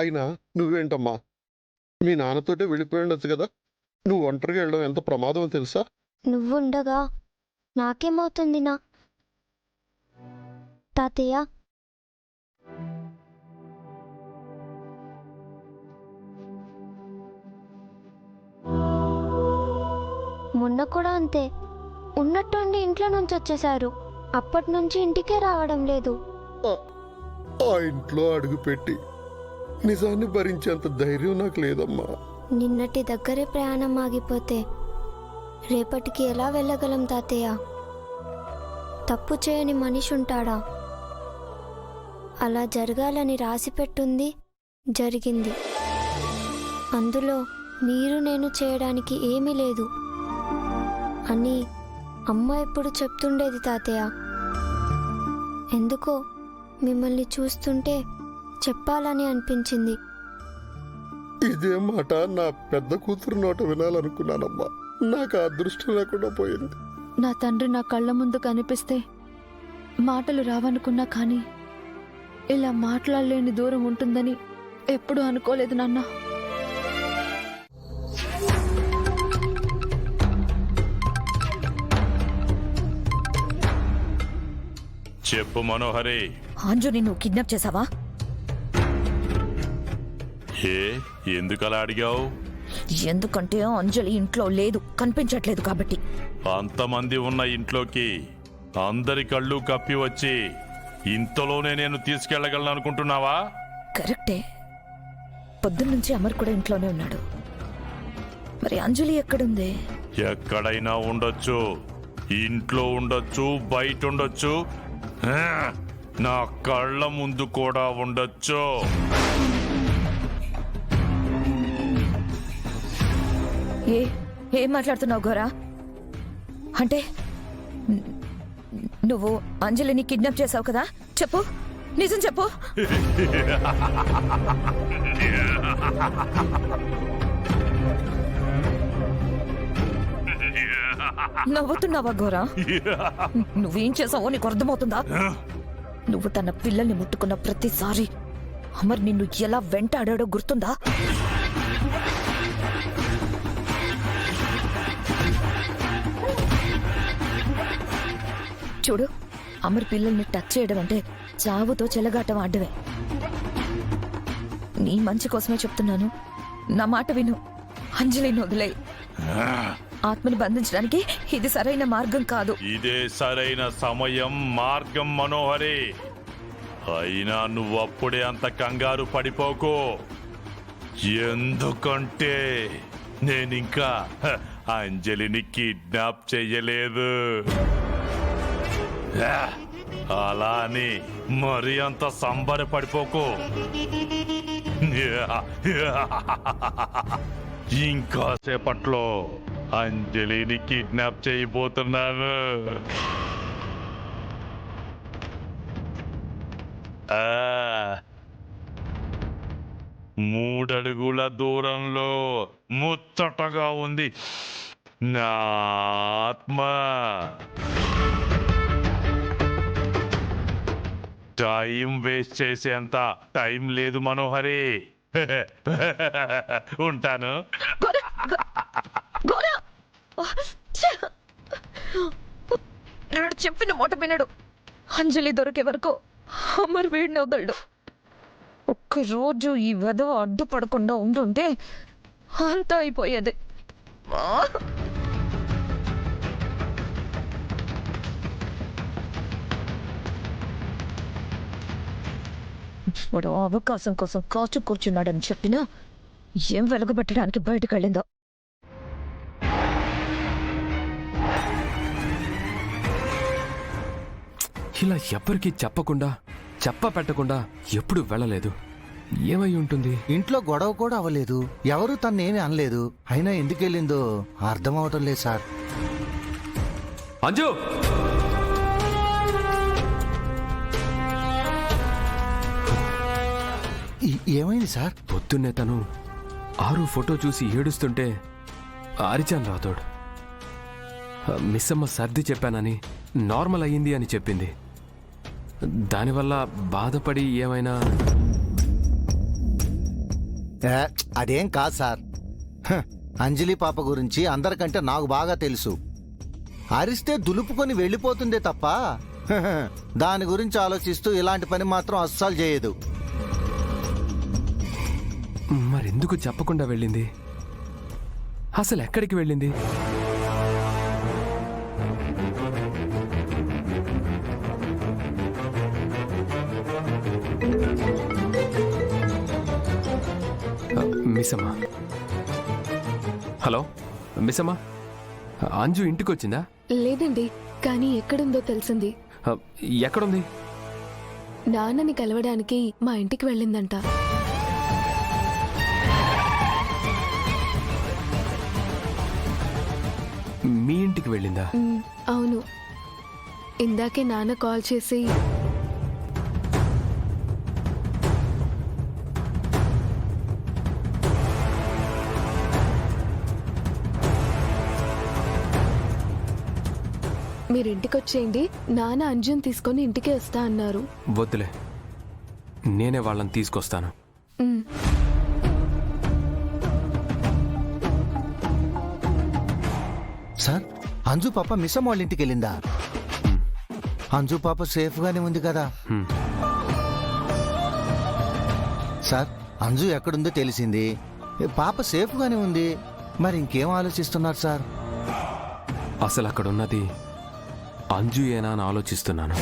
అయినా నువ్వేంటమ్మా, మీ నాన్నతోటే వెళ్ళిపోయి ఉండొచ్చు కదా. నువ్వు ఒంటరిగా వెళ్ళడం ఎంత ప్రమాదమో తెలుసా? నువ్వుండగా నాకేమవుతుంది తాతయ్య? మొన్న కూడా అంతే, ఉన్నట్టుండి ఇంట్లో నుంచి వచ్చేశారు. అప్పటి నుంచి ఇంటికే రావడం లేదు. ఆ ఇంట్లో అడుగుపెట్టి నిజాన్ని భరించేంత ధైర్యం నాకు లేదమ్మా. నిన్నటి దగ్గరే ప్రయాణం ఆగిపోతే రేపటికి ఎలా వెళ్ళగలం తాతయ్య? తప్పు చేయని మనిషి ఉంటాడా? అలా జరగాలని రాసిపెట్టుంది, జరిగింది. అందులో మీరు నేను చేయడానికి ఏమీ లేదు అని అమ్మ ఎప్పుడు చెప్తుండేది తాతయ్య. ఎందుకో మిమ్మల్ని చూస్తుంటే చెప్పాలని అనిపించింది. ఇదే మాట నా పెద్ద కూతురు నోట వినాలనుకున్నానమ్మా. నాకు ఆ అదృష్టం లేకుండా పోయింది. నా తండ్రి నా కళ్ళ ముందు కనిపిస్తే మాటలు రావనుకున్నా కానీ ఇలా మాట్లాడలేని దూరం ఉంటుందని ఎప్పుడూ అనుకోలేదు నాన్న. చెప్పు మనోహరి. అంజుని నువ్వు కిడ్నాప్ చేసావా? ఎందుకలా అడిగావు? ఎందుకంటే అంజలి ఇంట్లో లేదు, కనిపించట్లేదు కాబట్టి. అంతమంది ఉన్న ఇంట్లోకి అందరి కళ్ళు కప్పి వచ్చి ఇంతలోనే నేను తీసుకెళ్లగలను అనుకుంటున్నావా? కరెక్టే, పొద్దున్నుంచి అమర్ కూడా ఇంట్లోనే ఉన్నాడు. మరి అంజలి ఎక్కడుంది? ఎక్కడైనా ఉండొచ్చు, ఇంట్లో ఉండొచ్చు, బయట ఉండొచ్చు, నా కళ్ళ ముందు కూడా ఉండొచ్చు. ఏం మాట్లాడుతున్నావు గోరా? అంటే నువ్వు అంజలిని కిడ్నాప్ చేసావు కదా? చెప్పు, నిజం చెప్పు. నవ్వుతున్నావా గోరా? నువ్వేం చేసావో నీకు అర్థమవుతుందా? నువ్వు తన పిల్లల్ని ముట్టుకున్న ప్రతిసారి అమర్ నిన్ను ఎలా వెంటాడాడో గుర్తుందా? చూడు, అమర్ పిల్లల్ని టచ్ చేయడం అంటే చావుతో చెలగాటం ఆడమే. నీ మంచి కోసమే చెప్తున్నాను, నా మాట విను. అంజలిని వదిలే. ఆత్మని బంధించడానికి ఇది సరైన మార్గం కాదు. ఇదే సరైన సమయం, మార్గం మనోహరి. అయినా నువ్వు అప్పుడే అంత కంగారు పడిపోకు. ఎందుకంటే నేనింకా అంజలిని కిడ్నాప్ చెయ్యలేదు. అలా అని మరి అంత సంబరపడిపోకు. ఇంకా సేపట్లో అంజలిని కిడ్నాప్ చేయబోతున్నాను. మూడడుగుల దూరంలో ముచ్చటగా ఉంది నా ఆత్మ. టైం వేస్ట్ చేసేంత టైం లేదు మనోహరి. ఉంటాను. చెప్పిన మాట వినడు. అంజలి దొరికే వరకు అమర్ వీడిని వదలడు. ఒక్కరోజు ఈ వెధవ అడ్డుపడకుండా ఉండుంటే అంతా అయిపోయేది. వాడు అవకాశం కోసం కాచు కూర్చున్నాడని చెప్పినా ఏం వెలగబెట్టడానికి బయటకు వెళ్ళిందో. ఇలా ఎవ్వరికీ చెప్పకుండా పెట్టకుండా ఎప్పుడు వెళ్ళలేదు. ఏమై ఉంటుంది? ఇంట్లో గొడవ కూడా అవ్వలేదు, ఎవరు తన్నేమీ అనలేదు. అయినా ఎందుకు వెళ్ళిందో అర్థం అవటం లేదు సార్. అంజు, ఏమైంది సార్? పొద్దున్నే తను ఆరు ఫోటో చూసి ఏడుస్తుంటే అరిచాను రాతోడు. మిస్సమ్మ సర్ది చెప్పానని నార్మల్ అయ్యింది అని చెప్పింది. దానివల్ల బాధపడి ఏమైనా ఏ, అదేం కాదు సార్. హ, అంజలి పాప గురించి అందరికంటే నాకు బాగా తెలుసు. అరిస్తే దులుపుకొని వెళ్ళిపోతుందే తప్ప హ, దాని గురించి ఆలోచిస్తూ ఇలాంటి పని మాత్రం అస్సలు చేయదు. మరెందుకు చెప్పకుండా వెళ్ళింది? అసలు ఎక్కడికి వెళ్ళింది? మిస్సమ్మా, హలో మిస్సమ్మా, అంజు ఇంటికి వచ్చిందా? లేదండి, కానీ ఎక్కడుందో తెలిసింది. ఎక్కడుంది? నాన్నని కలవడానికి మా ఇంటికి వెళ్ళిందంట. మీ ఇంటికి వెళ్ళిందా? అవును, ఇందాకే నాన్న కాల్ చేసి మీరింటికి వచ్చేయండి, నాన్న అంజుని తీసుకొని ఇంటికి వస్తా అన్నారు. వద్దులే, నేనే వాళ్ళని తీసుకొస్తాను. ఉమ్. సార్, అంజు పాప మిస్సమ్మ వాళ్ళ ఇంటికి వెళ్ళిందా? అంజు పాప సేఫ్ గానే ఉంది కదా? హ్మ్. సార్, అంజు ఎక్కడుందో తెలిసింది, పాప సేఫ్ గానే ఉంది. మరి ఇంకేం ఆలోచిస్తున్నారు సార్? అసలు అక్కడ ఉన్నది అంజు ఏనా అని ఆలోచిస్తున్నాను.